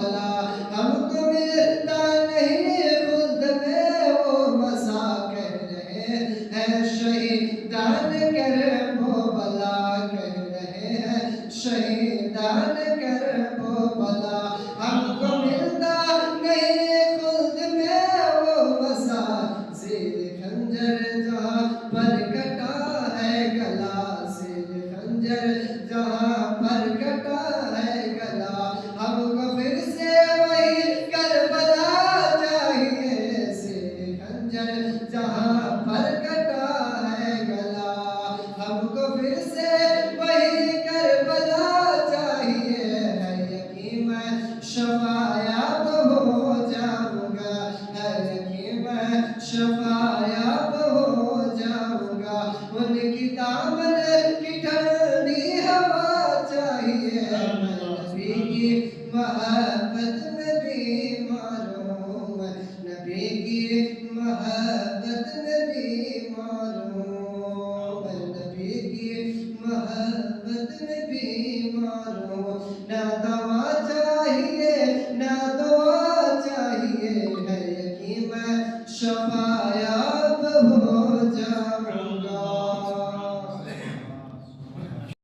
हमको मिलता नहीं खुद में वो मसा कह रहे हैं शहीदान कर वो भला कह रहे हैं शहीदान कर वो भला हमको मिलता नहीं खुद में वो मसा ज़ेर खंजर जहाँ पर कटा है गला ज़ेर खंजर जहाँ पर कटा है गला हमको फिर से वही करबला चाहिए ज़ेर खंजर जहाँ पर कटा है गला हमको फिर से वही करबला चाहिए है यकीन मैं शफायाब हो जाऊंगा है यकीन मैं शफायाब हो जाऊंगा उनकी दामन की ठंडी हवा चाहिए नबी की मोहब्बत में बीमार हूँ मैं नबी की मोहब्बत में बीमार हूँ मैं नबी की मोहब्बत में बीमार हूँ ना दवा चाहिए ना दुआ चाहिए है यकीन मैं शफा